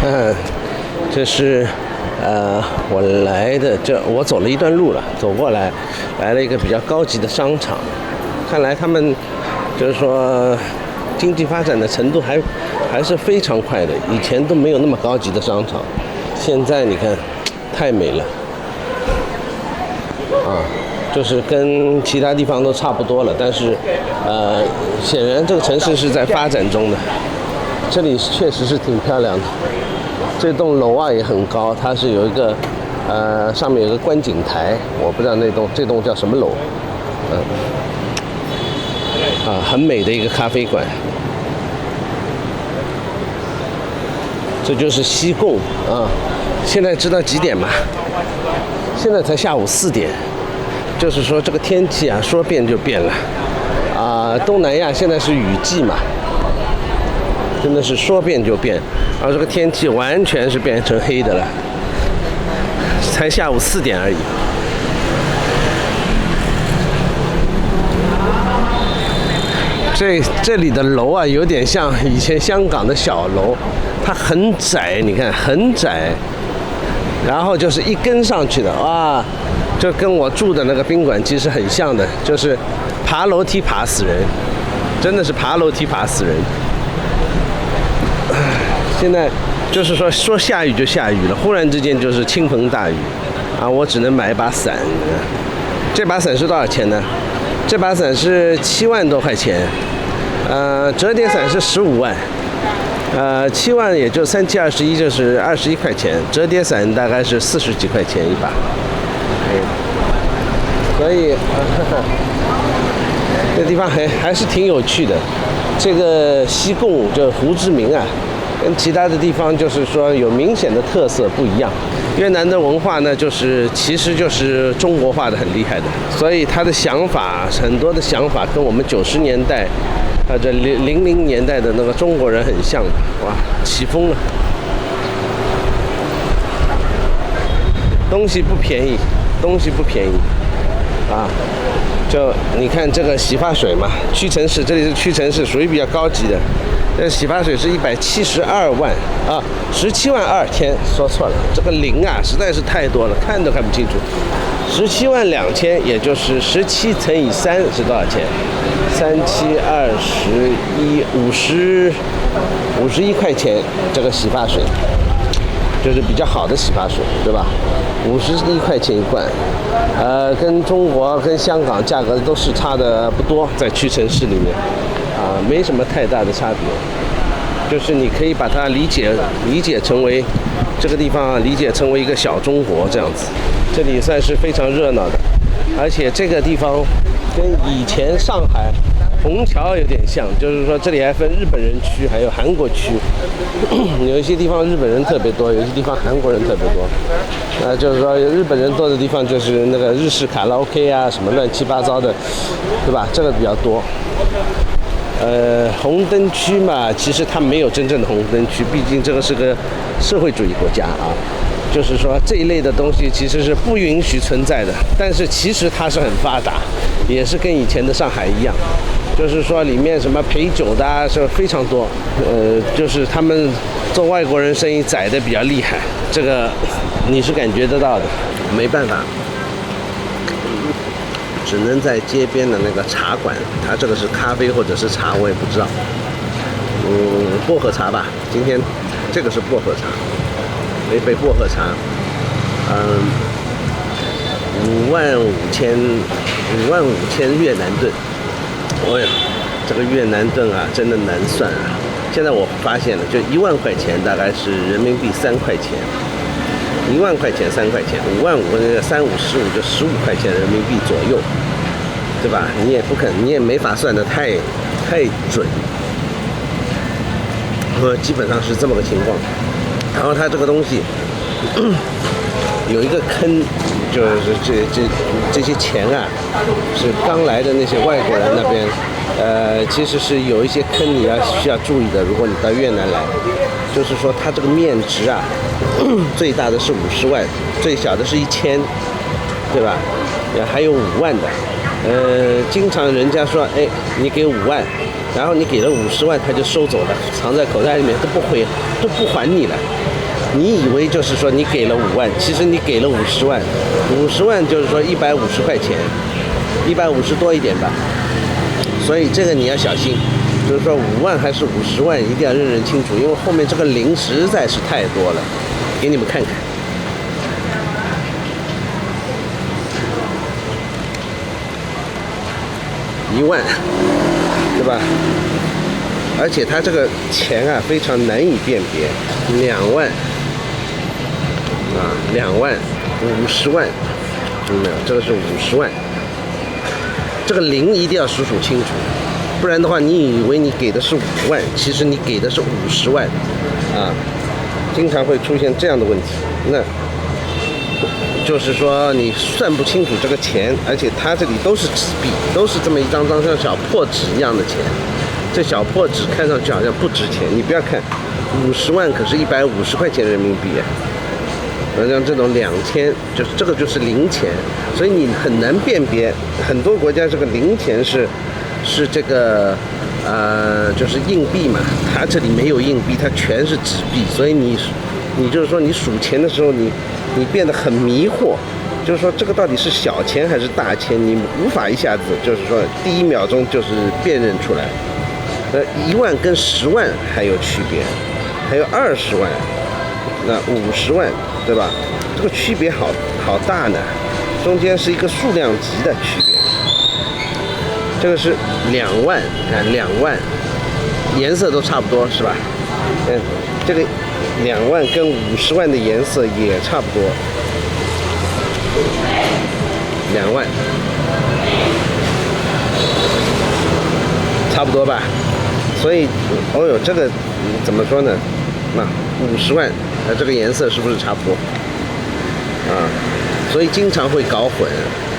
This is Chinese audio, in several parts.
嗯，这是我来的我走了一段路了，走过来了一个比较高级的商场，看来他们就是说经济发展的程度还是非常快的，以前都没有那么高级的商场，现在你看太美了啊，就是跟其他地方都差不多了，但是显然这个城市是在发展中的，这里确实是挺漂亮的。这栋楼啊也很高，它是有一个上面有个观景台，我不知道这栋叫什么楼，很美的一个咖啡馆。这就是西贡啊，现在知道几点吗？现在才下午4点，就是说这个天气啊说变就变了啊，东南亚现在是雨季嘛。真的是说变就变，而这个天气完全是变成黑的了，才下午4点而已。这里的楼啊，有点像以前香港的小楼，它很窄，你看很窄，然后就是一根上去的，哇，就跟我住的那个宾馆其实很像的，就是爬楼梯爬死人，真的是爬楼梯爬死人。现在就是说下雨就下雨了，忽然之间就是倾盆大雨啊！我只能买一把伞。这把伞是多少钱呢？这把伞是7万多块钱，折叠伞是15万，7万也就3、7、21，就是21块钱，折叠伞大概是40几块钱一把。所以这地方还是挺有趣的。这个西贡就胡志明啊，跟其他的地方就是说有明显的特色不一样。越南的文化呢，其实就是中国化的很厉害的，所以他的想法很多的想法跟我们90年代或者00年代的那个中国人很像。哇，起风了，东西不便宜啊！就你看这个洗发水嘛，屈臣氏，这里是屈臣氏，属于比较高级的。这洗发水是172万啊，17万2千，说错了，这个0啊实在是太多了，看都看不清楚。17万2千，也就是17乘以3是多少钱？3、7、21、51块钱，这个洗发水就是比较好的洗发水，对吧？51块钱一罐，跟中国跟香港价格都是差的不多，在屈臣氏里面。没什么太大的差别，就是你可以把它理解成为这个地方理解成为一个小中国这样子。这里算是非常热闹的，而且这个地方跟以前上海虹桥有点像，就是说这里还分日本人区还有韩国区，有一些地方日本人特别多，有一些地方韩国人特别多。就是说日本人多的地方就是那个日式卡拉 OK 啊，什么乱七八糟的，对吧？这个比较多。红灯区嘛，其实它没有真正的红灯区，毕竟这个是个社会主义国家啊。就是说这一类的东西其实是不允许存在的，但是其实它是很发达，也是跟以前的上海一样。就是说里面什么陪酒的啊是非常多，就是他们做外国人生意宰的比较厉害，这个你是感觉得到的，没办法。只能在街边的那个茶馆，它这个是咖啡或者是茶，我也不知道。薄荷茶吧，今天这个是薄荷茶，一杯薄荷茶，55,000越南盾。哎呀，这个越南盾啊，真的难算啊！现在我发现了，就1万块钱大概是人民币3块钱。1万块钱3块钱，5万5那个3、5、15就15块钱人民币左右，对吧？你也没法算得太准，基本上是这么个情况。然后它这个东西有一个坑，就是这些钱啊，是刚来的那些外国人那边，其实是有一些坑你需要注意的。如果你到越南来，就是说它这个面值啊，最大的是50万，最小的是1000，对吧？还有5万的。经常人家说，哎，你给5万，然后你给了50万，他就收走了，藏在口袋里面都不还你了。你以为就是说你给了5万，其实你给了50万，50万就是说150块钱，150多一点吧。所以这个你要小心，就是说5万还是50万，一定要认清楚，因为后面这个零实在是太多了。给你们看看。1万，对吧？而且它这个钱啊非常难以辨别，2万啊，2万，50万，没有，这个是50万。这个零一定要数清楚，不然的话，你以为你给的是5万，其实你给的是50万，啊，经常会出现这样的问题。那就是说你算不清楚这个钱，而且它这里都是纸币，都是这么一张张像小破纸一样的钱。这小破纸看上去好像不值钱，你不要看，50万可是150块钱人民币啊。像这种2000，就是这个就是零钱，所以你很难辨别。很多国家这个零钱是这个就是硬币嘛，它这里没有硬币，它全是纸币，所以你就是说你数钱的时候，你变得很迷惑，就是说这个到底是小钱还是大钱，你无法一下子就是说第一秒钟就是辨认出来。1万跟10万还有区别，还有20万，那50万，对吧？这个区别好大呢，中间是一个数量级的区别。这个是2万，看2万，颜色都差不多是吧？这个2万跟50万的颜色也差不多。2万，差不多吧？所以，这个怎么说呢？那50万，这个颜色是不是差不多？啊，所以经常会搞混。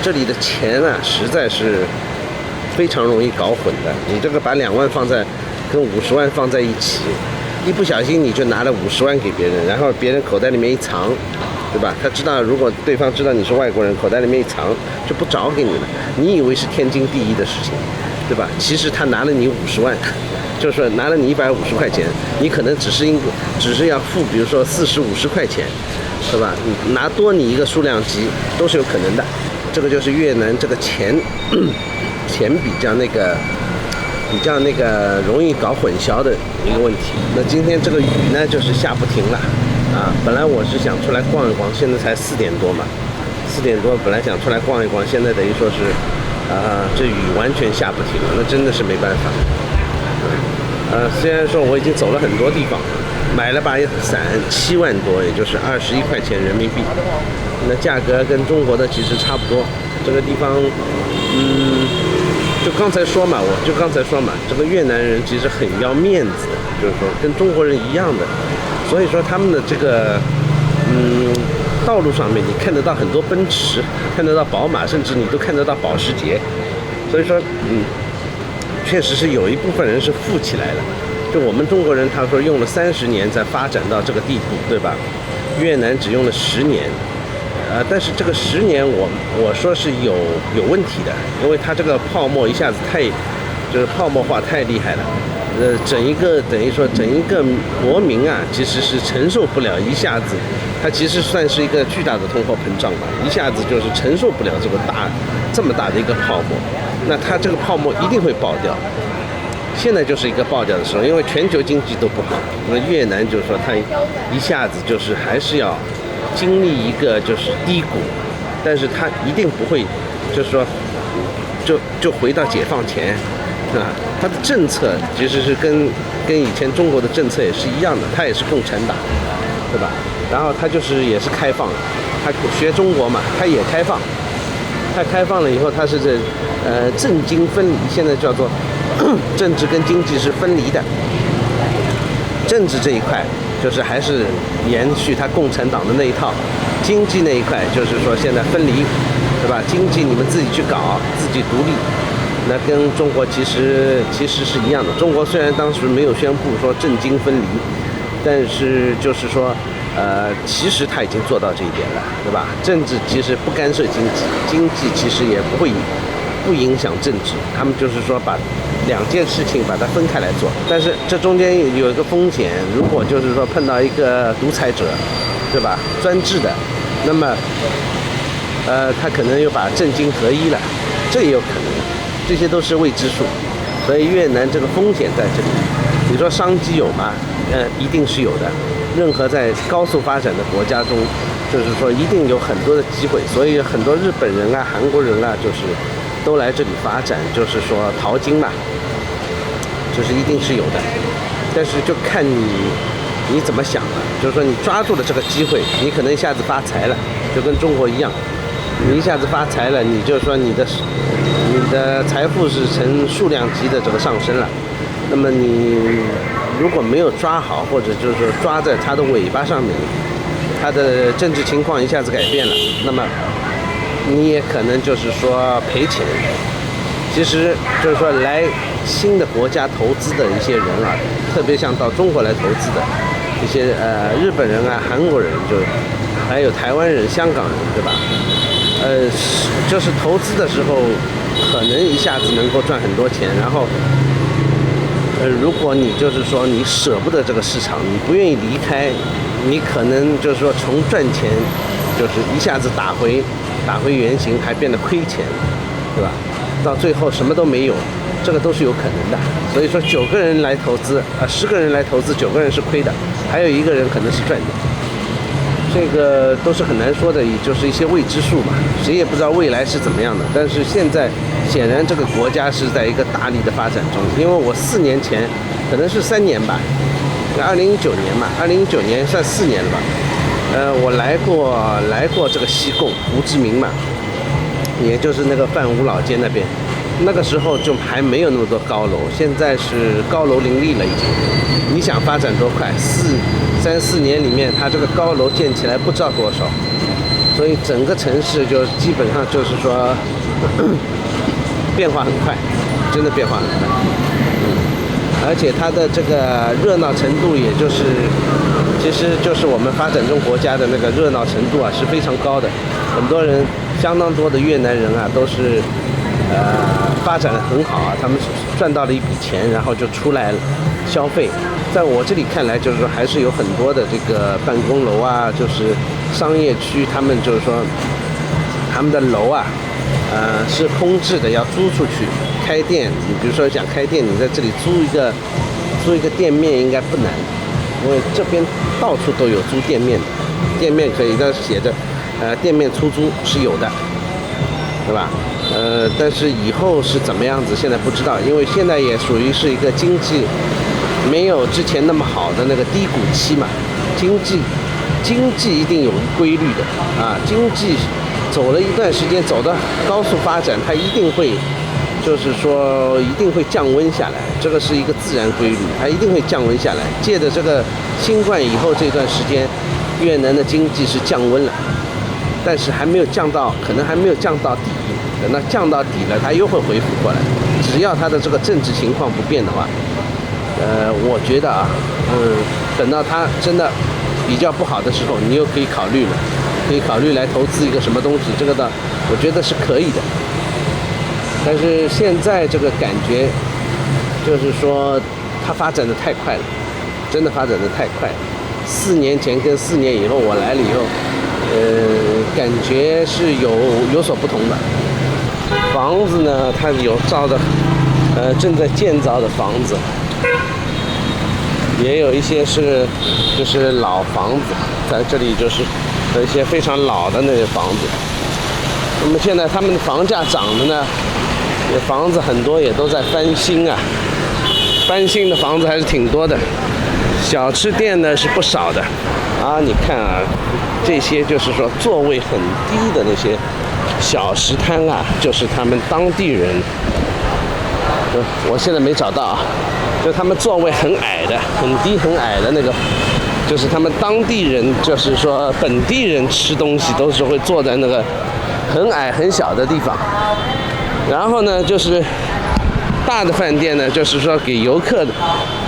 这里的钱啊，实在是非常容易搞混的。你这个把2万跟50万放在一起，一不小心你就拿了50万给别人，然后别人口袋里面一藏，对吧？他知道，如果对方知道你是外国人，口袋里面一藏就不找给你了。你以为是天经地义的事情，对吧？其实他拿了你50万。就是说拿了你150块钱，你可能只是要付，比如说40、50块钱，对吧？拿多你一个数量级都是有可能的。这个就是越南这个钱比较那个容易搞混淆的一个问题。那今天这个雨呢，就是下不停了啊！本来我是想出来逛一逛，现在才4点多嘛，4点多本来想出来逛一逛，现在等于说是这雨完全下不停了，那真的是没办法。虽然说我已经走了很多地方，买了把伞7万多，也就是21块钱人民币，那价格跟中国的其实差不多。这个地方，就刚才说嘛，这个越南人其实很要面子的，就是说跟中国人一样的，所以说他们的这个，道路上面你看得到很多奔驰，看得到宝马，甚至你都看得到保时捷，所以说，确实是有一部分人是富起来了，就我们中国人，他说用了30年才发展到这个地步，对吧？越南只用了10年，但是这个10年我说是有问题的，因为它这个泡沫一下子就是泡沫化太厉害了，整一个国民啊，其实是承受不了一下子，它其实算是一个巨大的通货膨胀吧，一下子就是承受不了这么大的一个泡沫。那它这个泡沫一定会爆掉，现在就是一个爆掉的时候，因为全球经济都不好。那越南就是说它一下子就是还是要经历一个就是低谷，但是它一定不会就是说就回到解放前啊。它的政策其实是跟以前中国的政策也是一样的，它也是共产党，对吧？然后它就是也是开放，它学中国嘛，它也开放。它开放了以后，它是政经分离，现在叫做政治跟经济是分离的。政治这一块就是还是延续它共产党的那一套，经济那一块就是说现在分离，对吧？经济你们自己去搞，自己独立，那跟中国其实是一样的。中国虽然当时没有宣布说政经分离，但是就是说。其实他已经做到这一点了，对吧？政治其实不干涉经济，经济其实也不影响政治。他们就是说把两件事情把它分开来做。但是这中间有一个风险，如果就是说碰到一个独裁者，对吧？专制的，那么他可能又把政经合一了，这也有可能，这些都是未知数。所以越南这个风险在这里。你说商机有吗？一定是有的。任何在高速发展的国家中，就是说一定有很多的机会。所以很多日本人啊、韩国人啊，就是都来这里发展，就是说淘金嘛，就是一定是有的。但是就看你怎么想了。就是说你抓住了这个机会，你可能一下子发财了，就跟中国一样，你一下子发财了，你就说你的财富是呈数量级的这个上升了。那么你如果没有抓好，或者就是说抓在它的尾巴上面，它的政治情况一下子改变了，那么你也可能就是说赔钱。其实就是说来新的国家投资的一些人啊，特别像到中国来投资的一些日本人啊、韩国人，就还有台湾人、香港人，对吧？就是投资的时候可能一下子能够赚很多钱，然后如果你就是说你舍不得这个市场，你不愿意离开，你可能就是说从赚钱就是一下子打回原形，还变得亏钱，对吧？到最后什么都没有，这个都是有可能的。所以说9个人来投资10个人来投资，9个人是亏的，还有1个人可能是赚的。这个都是很难说的，也就是一些未知数嘛，谁也不知道未来是怎么样的。但是现在显然这个国家是在一个大力的发展中，因为我4年前，可能是3年吧，2019年嘛，2019年算4年了吧。我来过这个西贡胡志明嘛，也就是那个范五老街那边，那个时候就还没有那么多高楼，现在是高楼林立了已经。你想发展多快？3、4年里面，它这个高楼建起来不知道多少，所以整个城市就基本上就是说变化很快，真的变化很快。而且它的这个热闹程度，也就是其实就是我们发展中国家的那个热闹程度啊，是非常高的。很多人，相当多的越南人啊，都是发展得很好啊，他们赚到了一笔钱，然后就出来消费。在我这里看来，就是说还是有很多的这个办公楼啊，就是商业区，他们就是说他们的楼啊，是空置的，要租出去开店。你比如说想开店，你在这里租一个店面应该不难，因为这边到处都有租店面的，店面可以这写着店面出租是有的，对吧？但是以后是怎么样子，现在不知道，因为现在也属于是一个经济没有之前那么好的那个低谷期嘛。经济一定有规律的啊，经济走了一段时间，走到高速发展，它一定会就是说一定会降温下来，这个是一个自然规律，它一定会降温下来。借着这个新冠以后这段时间，越南的经济是降温了，但是还没有降到，可能还没有降到底。等到降到底了，它又会恢复过来。只要它的这个政治情况不变的话，我觉得啊，等到它真的比较不好的时候，你又可以考虑了，可以考虑来投资一个什么东西，这个的我觉得是可以的。但是现在这个感觉，就是说它发展的太快了，真的发展的太快了。4年前跟4年以后，我来了以后，感觉是有所不同的。房子呢，它有造的，正在建造的房子，也有一些是就是老房子，在这里就是有一些非常老的那些房子。那么现在他们的房价涨的呢，房子很多也都在翻新啊，翻新的房子还是挺多的。小吃店呢是不少的啊，你看啊，这些就是说座位很低的那些小食摊啊，就是他们当地人，我现在没找到啊，就他们座位很矮的、很低很矮的那个，就是他们当地人，就是说本地人吃东西都是会坐在那个很矮很小的地方。然后呢，就是大的饭店呢，就是说给游客的，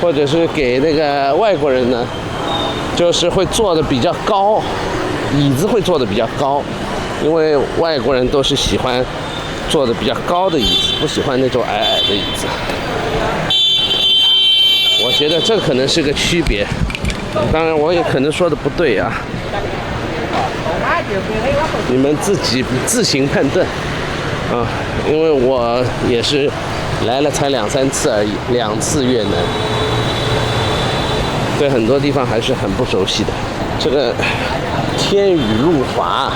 或者是给那个外国人呢，就是会坐的比较高，椅子会坐的比较高，因为外国人都是喜欢坐的比较高的椅子，不喜欢那种矮矮的椅子。觉得这可能是个区别。当然，我也可能说的不对啊，你们自己自行判断啊。因为我也是来了才2、3次而已，2次越南，对很多地方还是很不熟悉的。这个天雨路滑，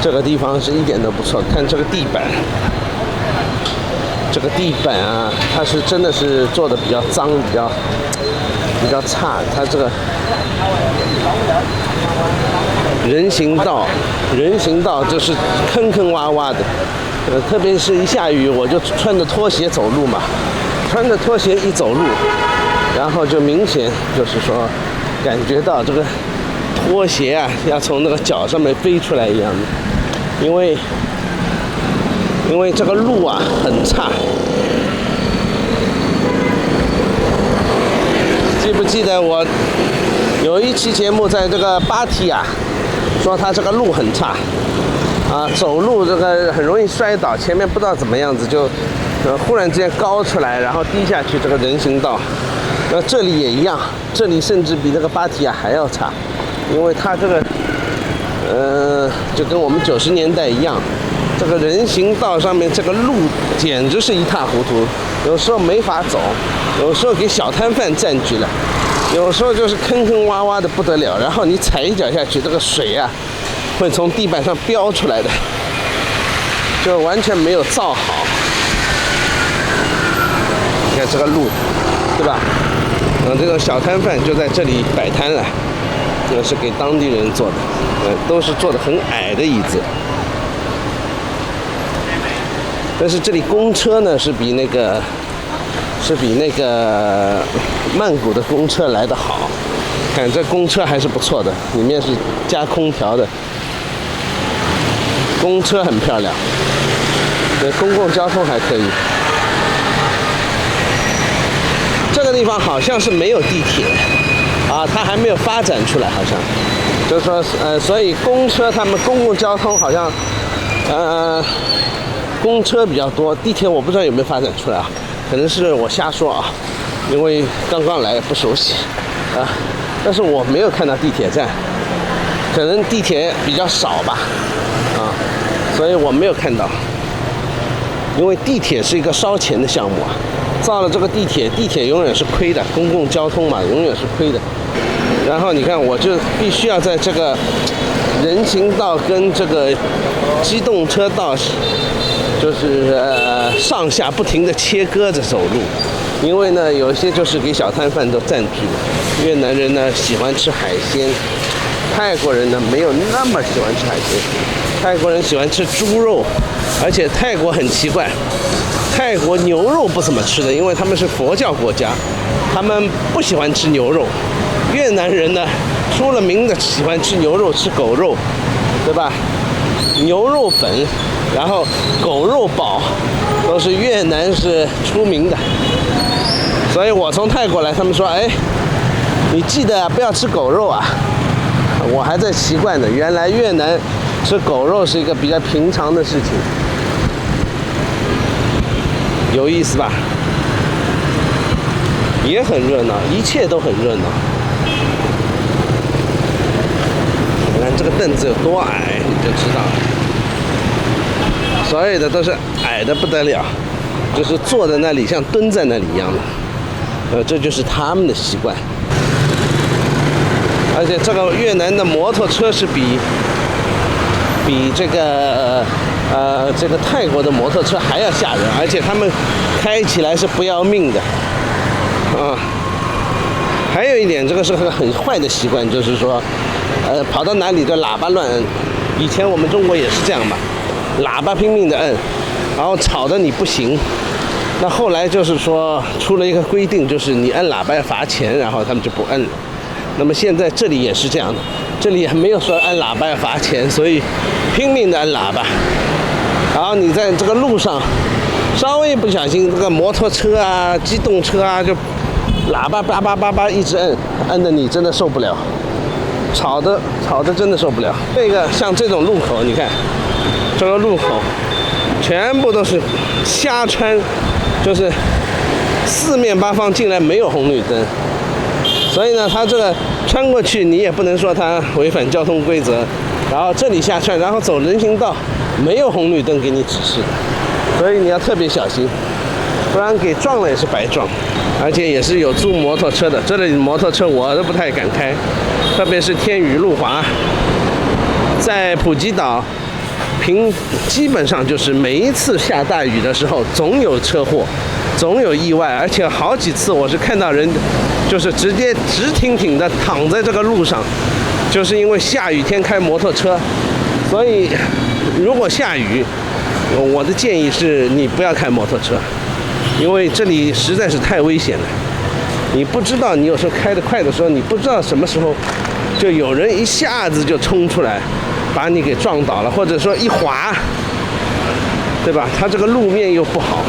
这个地方是一点都不错。看这个地板，这个地板啊，它是真的是做的比较脏，比较差。它这个人行道就是坑坑洼洼的。特别是一下雨，我就穿着拖鞋走路嘛，穿着拖鞋一走路，然后就明显就是说，感觉到这个拖鞋啊要从那个脚上面飞出来一样的，因为这个路啊很差。记不记得我有一期节目在这个芭提雅说它这个路很差。走路这个很容易摔倒，前面不知道怎么样子就，忽然之间高出来，然后低下去这个人行道。这里也一样，这里甚至比这个芭提雅还要差，因为它这个，就跟我们90年代一样，这个人行道上面这个路简直是一塌糊涂，有时候没法走，有时候给小摊贩占据了，有时候就是坑坑洼洼的不得了，然后你踩一脚下去，这个水啊。会从地板上飙出来的，就完全没有造好。你看这个路，对吧？这种小摊贩就在这里摆摊了，这个是给当地人做的，都是做的很矮的椅子。但是这里公车呢是比那个曼谷的公车来得好。看这公车还是不错的，里面是加空调的。公车很漂亮，对，公共交通还可以。这个地方好像是没有地铁啊，它还没有发展出来，好像就是说所以公车他们公共交通好像公车比较多，地铁我不知道有没有发展出来啊，可能是我瞎说啊，因为刚刚来不熟悉啊。但是我没有看到地铁站，可能地铁比较少吧。所以我没有看到，因为地铁是一个烧钱的项目啊，造了这个地铁永远是亏的，公共交通嘛，永远是亏的。然后你看，我就必须要在这个人行道跟这个机动车道，就是上下不停的切割着走路，因为呢，有一些就是给小摊贩都占据了。越南人呢喜欢吃海鲜，泰国人呢没有那么喜欢吃海鲜。泰国人喜欢吃猪肉，而且泰国很奇怪，泰国牛肉不怎么吃的，因为他们是佛教国家，他们不喜欢吃牛肉。越南人呢，出了名的喜欢吃牛肉，吃狗肉，对吧？牛肉粉，然后狗肉堡，都是越南是出名的。所以我从泰国来，他们说，哎，你记得不要吃狗肉啊。我还在习惯的，原来越南吃狗肉是一个比较平常的事情，有意思吧？也很热闹，一切都很热闹。你看这个凳子有多矮，你就知道了。所有的都是矮的不得了，就是坐在那里像蹲在那里一样的。这就是他们的习惯。而且这个越南的摩托车是比这个泰国的摩托车还要吓人，而且他们开起来是不要命的啊。还有一点，这个是个很坏的习惯，就是说跑到哪里就喇叭乱摁。以前我们中国也是这样嘛，喇叭拼命的摁，然后吵得你不行。那后来就是说出了一个规定，就是你摁喇叭要罚钱，然后他们就不摁了。那么现在这里也是这样的，这里也没有说按喇叭要罚钱，所以拼命的按喇叭。然后你在这个路上稍微不小心，这个摩托车啊、机动车啊，就喇叭叭叭叭叭一直摁的你真的受不了，吵的真的受不了。这个像这种路口，你看这个路口全部都是瞎穿，就是四面八方竟然没有红绿灯，所以呢，它这个穿过去你也不能说它违反交通规则，然后这里下穿，然后走人行道，没有红绿灯给你指示的，所以你要特别小心，不然给撞了也是白撞。而且也是有租摩托车的，这里摩托车我都不太敢开，特别是天雨路滑，在普吉岛基本上就是每一次下大雨的时候总有车祸，总有意外，而且好几次我是看到人就是直接直挺挺的躺在这个路上，就是因为下雨天开摩托车。所以如果下雨，我的建议是你不要开摩托车，因为这里实在是太危险了。你不知道，你有时候开得快的时候，你不知道什么时候就有人一下子就冲出来把你给撞倒了，或者说一滑，对吧？它这个路面又不好，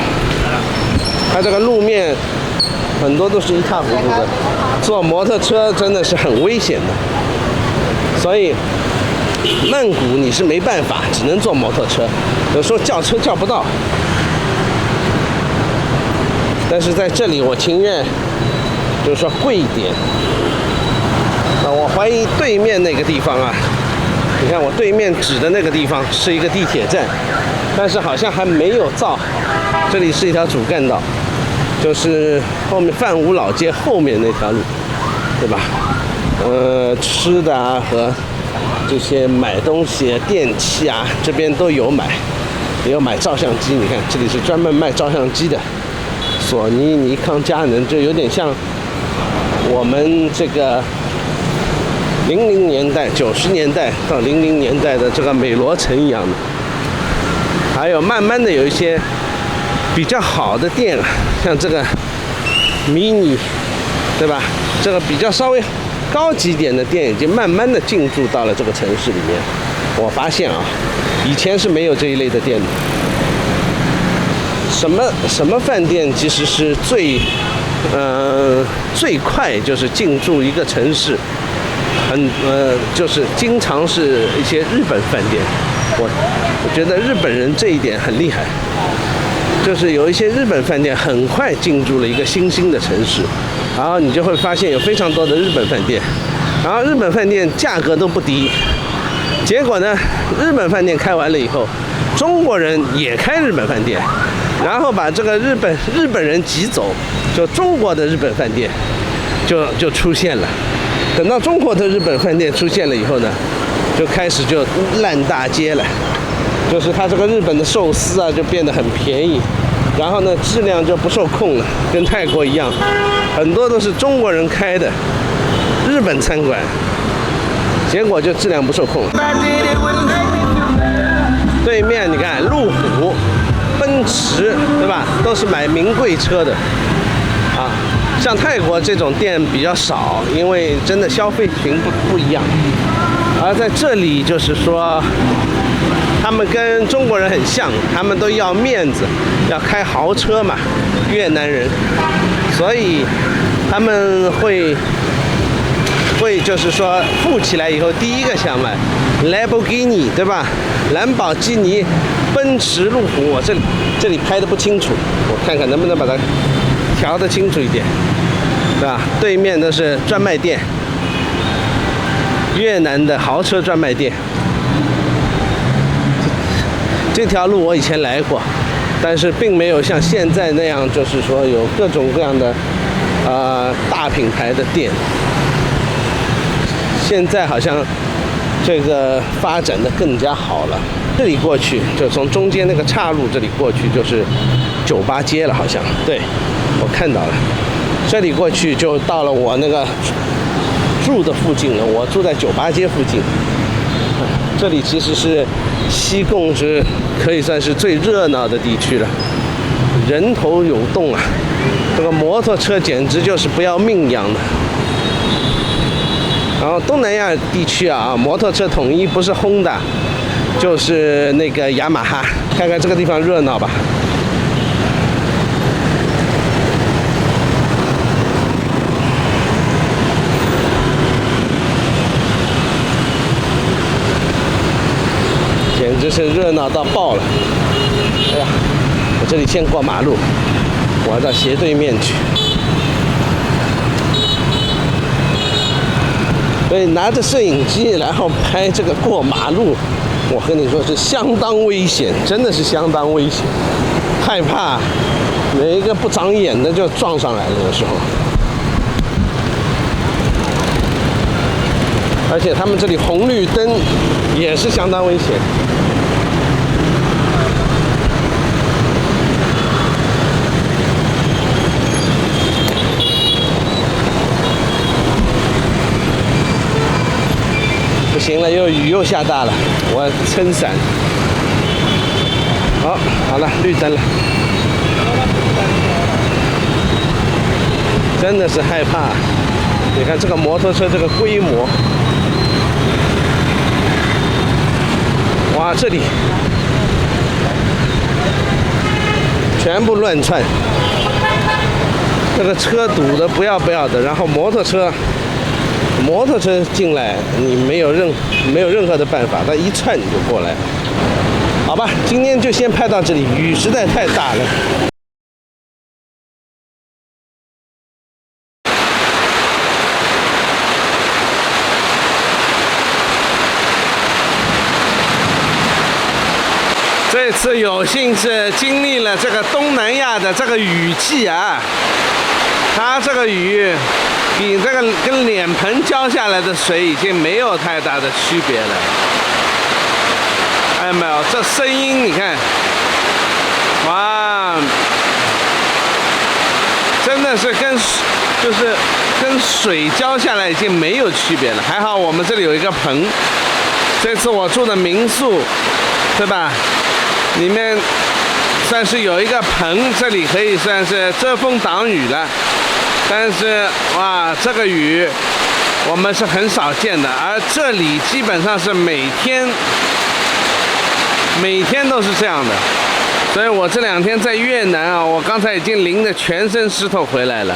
它这个路面很多都是一塌糊涂的，坐摩托车真的是很危险的。所以曼谷你是没办法，只能坐摩托车，有时候叫车叫不到。但是在这里我情愿就是说贵一点。我怀疑对面那个地方啊，你看我对面指的那个地方是一个地铁站，但是好像还没有造好。这里是一条主干道，就是后面范武老街后面那条路，对吧？吃的啊和这些买东西、电器啊，这边都有买，也有买照相机。你看这里是专门卖照相机的，索尼、尼康、佳能，就有点像我们这个00年代、90年代到00年代的这个美罗城一样的。还有慢慢的有一些比较好的店，像这个迷你，对吧？这个比较稍微高级点的店已经慢慢的进驻到了这个城市里面。我发现啊，以前是没有这一类的店的。什么饭店其实是最快就是进驻一个城市，就是经常是一些日本饭店。我觉得日本人这一点很厉害，就是有一些日本饭店很快进驻了一个新兴的城市，然后你就会发现有非常多的日本饭店，然后日本饭店价格都不低。结果呢，日本饭店开完了以后，中国人也开日本饭店，然后把这个日本人挤走，就中国的日本饭店就出现了。等到中国的日本饭店出现了以后呢，就开始就烂大街了，就是它这个日本的寿司啊就变得很便宜，然后呢质量就不受控了，跟泰国一样，很多都是中国人开的日本餐馆，结果就质量不受控了。对面你看路虎、奔驰，对吧？都是买名贵车的啊。像泰国这种店比较少，因为真的消费群不一样。而在这里就是说，他们跟中国人很像，他们都要面子，要开豪车嘛，越南人，所以他们会就是说富起来以后，第一个想买兰博基尼，对吧？兰博基尼、奔驰、路虎。我这里拍的不清楚，我看看能不能把它调得清楚一点，对吧？对面都是专卖店，越南的豪车专卖店。这条路我以前来过，但是并没有像现在那样，就是说有各种各样的大品牌的店。现在好像这个发展的更加好了。这里过去就从中间那个岔路这里过去就是酒吧街了，好像。对，我看到了。这里过去就到了我那个住的附近了，我住在酒吧街附近。这里其实是西贡是可以算是最热闹的地区了，人头涌动啊，这个摩托车简直就是不要命一样的。然后东南亚地区啊，摩托车统一不是Honda就是那个雅马哈。看看这个地方热闹吧。简直是热闹到爆了！哎呀，我这里先过马路。我要到斜对面去。所以拿着摄影机，然后拍这个过马路，我跟你说是相当危险，真的是相当危险，害怕哪一个不长眼的就撞上来了，有时候。而且他们这里红绿灯也是相当危险。不行了，雨又下大了，我要撑伞。好了，绿灯了，真的是害怕。你看这个摩托车这个规模，哇，这里全部乱窜，这个车堵得不要不要的，然后摩托车进来，你没有任何的办法，它一窜你就过来。好吧，今天就先拍到这里，雨实在太大了。这次有幸是经历了这个东南亚的这个雨季啊，它这个雨比这个跟脸盆浇下来的水已经没有太大的区别了。看到没有？这声音你看，哇，真的是跟水浇下来已经没有区别了。还好我们这里有一个棚，这次我住的民宿，对吧？里面算是有一个棚，这里可以算是遮风挡雨了。但是哇，这个雨我们是很少见的，而这里基本上是每天都是这样的。所以我这2天在越南啊，我刚才已经淋得全身湿透回来了。